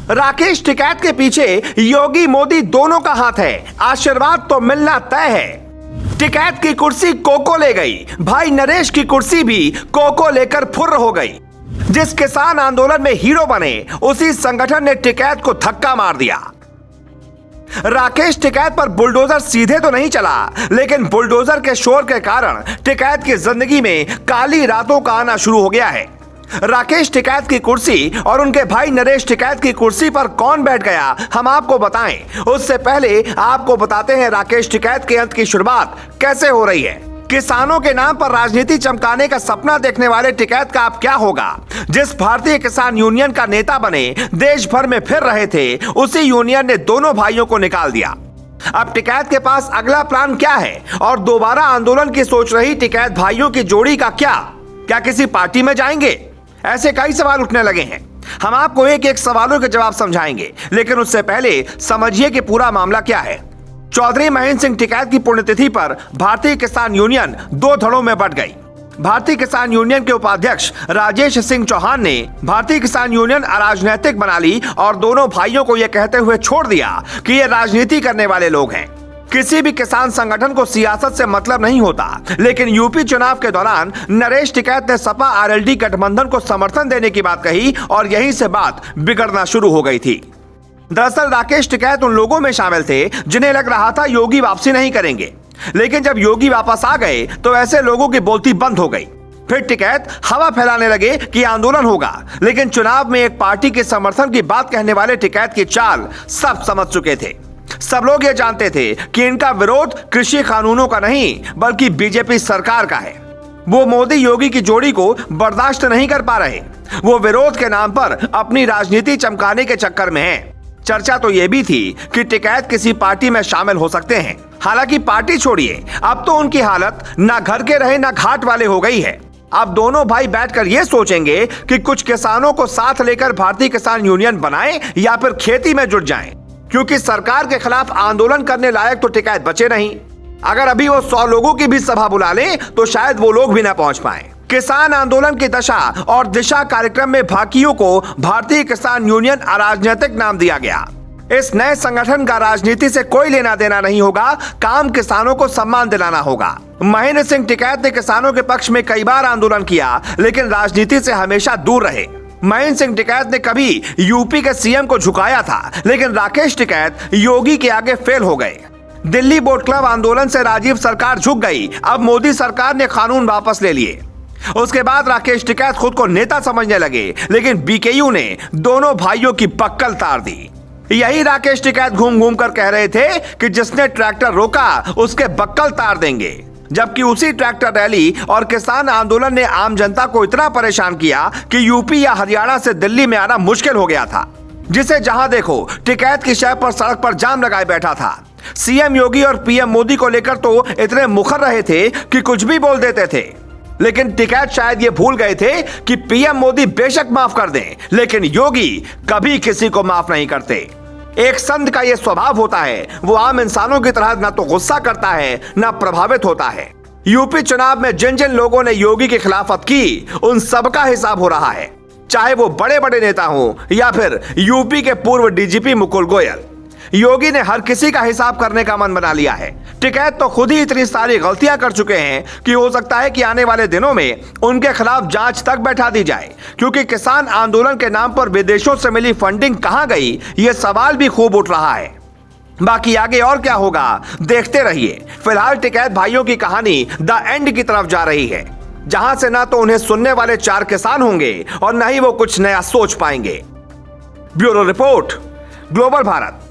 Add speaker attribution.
Speaker 1: राकेश टिकैत के पीछे योगी मोदी दोनों का हाथ है, आशीर्वाद तो मिलना तय है। टिकैत की कुर्सी कोको ले गई, भाई नरेश की कुर्सी भी कोको लेकर फुर्र हो गई। जिस किसान आंदोलन में हीरो बने, उसी संगठन ने टिकैत को धक्का मार दिया। राकेश टिकैत पर बुलडोजर सीधे तो नहीं चला, लेकिन बुलडोजर के शोर के कारण टिकैत की जिंदगी में काली रातों का आना शुरू हो गया है। राकेश टिकैत की कुर्सी और उनके भाई नरेश टिकैत की कुर्सी पर कौन बैठ गया, हम आपको बताएं। उससे पहले आपको बताते हैं राकेश टिकैत के अंत की शुरुआत कैसे हो रही है। किसानों के नाम पर राजनीति चमकाने का सपना देखने वाले टिकैत का अब क्या होगा। जिस भारतीय किसान यूनियन का नेता बने देश भर में फिर रहे थे, उसी यूनियन ने दोनों भाइयों को निकाल दिया। अब टिकैत के पास अगला प्लान क्या है और दोबारा आंदोलन की सोच रही टिकैत भाइयों की जोड़ी का क्या किसी पार्टी में जाएंगे? ऐसे कई सवाल उठने लगे हैं। हम आपको एक एक सवालों के जवाब समझाएंगे, लेकिन उससे पहले समझिए कि पूरा मामला क्या है। चौधरी महेंद्र सिंह टिकैत की पुण्यतिथि पर भारतीय किसान यूनियन दो धड़ों में बंट गई। भारतीय किसान यूनियन के उपाध्यक्ष राजेश सिंह चौहान ने भारतीय किसान यूनियन अराजनैतिक बना ली और दोनों भाइयों को यह कहते हुए छोड़ दिया कि ये राजनीति करने वाले लोग हैं। किसी भी किसान संगठन को सियासत से मतलब नहीं होता, लेकिन यूपी चुनाव के दौरान नरेश टिकैत ने सपा आरएलडी गठबंधन को समर्थन देने की बात कही और यहीं से बात बिगड़ना शुरू हो गई थी। दरअसल राकेश टिकैत उन लोगों में शामिल थे जिन्हें लग रहा था योगी वापसी नहीं करेंगे, लेकिन जब योगी वापस आ गए तो ऐसे लोगों की बोलती बंद हो गई। फिर टिकैत हवा फैलाने लगे कि आंदोलन होगा, लेकिन चुनाव में एक पार्टी के समर्थन की बात कहने वाले टिकैत की चाल सब समझ चुके थे। सब लोग ये जानते थे कि इनका विरोध कृषि कानूनों का नहीं बल्कि बीजेपी सरकार का है। वो मोदी योगी की जोड़ी को बर्दाश्त नहीं कर पा रहे। वो विरोध के नाम पर अपनी राजनीति चमकाने के चक्कर में हैं। चर्चा तो ये भी थी कि टिकैत किसी पार्टी में शामिल हो सकते हैं। हालांकि पार्टी छोड़िए, अब तो उनकी हालत ना घर के रहे ना घाट वाले हो गई है। अब दोनों भाई बैठकर ये सोचेंगे कि कुछ किसानों को साथ लेकर भारतीय किसान यूनियन बनाएं या फिर खेती में जुट जाएं, क्योंकि सरकार के खिलाफ आंदोलन करने लायक तो टिकैत बचे नहीं। अगर अभी वो 100 लोगों की भी सभा बुला लें तो शायद वो लोग भी ना पहुंच पाए। किसान आंदोलन की दशा और दिशा कार्यक्रम में भाकियों को भारतीय किसान यूनियन अराजनैतिक नाम दिया गया। इस नए संगठन का राजनीति से कोई लेना देना नहीं होगा, काम किसानों को सम्मान दिलाना होगा। महेंद्र सिंह टिकैत ने किसानों के पक्ष में कई बार आंदोलन किया, लेकिन राजनीति से हमेशा दूर रहे। महेंद्र सिंह टिकैत ने कभी यूपी के सीएम को झुकाया था, लेकिन राकेश टिकैत योगी के आगे फेल हो गए। दिल्ली बोट क्लब आंदोलन से राजीव सरकार झुक गई। अब मोदी सरकार ने कानून वापस ले लिए। उसके बाद राकेश टिकैत खुद को नेता समझने लगे, लेकिन बीकेयू ने दोनों भाइयों की बक्कल तार दी। यही राकेश टिकैत घूम घूम कर कह रहे थे कि जिसने ट्रैक्टर रोका उसके बक्कल तार देंगे, जबकि उसी ट्रैक्टर रैली और किसान आंदोलन ने आम जनता को इतना परेशान किया कि यूपी या हरियाणा से दिल्ली में आना मुश्किल हो गया था। जिसे जहां देखो टिकैत की शय पर सड़क पर जाम लगाए बैठा था। सीएम योगी और पीएम मोदी को लेकर तो इतने मुखर रहे थे कि कुछ भी बोल देते थे, लेकिन टिकैत शायद ये भूल गए थे कि पीएम मोदी बेशक माफ कर दें, लेकिन योगी कभी किसी को माफ नहीं करते। एक संत का यह स्वभाव होता है, वो आम इंसानों की तरह ना तो गुस्सा करता है ना प्रभावित होता है। यूपी चुनाव में जिन जिन लोगों ने योगी की खिलाफत की, उन सबका हिसाब हो रहा है, चाहे वो बड़े बड़े नेता हो या फिर यूपी के पूर्व डीजीपी मुकुल गोयल। योगी ने हर किसी का हिसाब करने का मन बना लिया है। टिकैत तो खुद ही इतनी सारी गलतियां कर चुके हैं कि हो सकता है कि आने वाले दिनों में उनके खिलाफ जांच तक बैठा दी जाए, क्योंकि किसान आंदोलन के नाम पर विदेशों से मिली फंडिंग कहां गई, यह सवाल भी खूब उठ रहा है। बाकी आगे और क्या होगा देखते रहिए। फिलहाल टिकैत भाइयों की कहानी द एंड की तरफ जा रही है, जहां से ना तो उन्हें सुनने वाले 4 किसान होंगे और न ही वो कुछ नया सोच पाएंगे। Bureau report, global Bharat.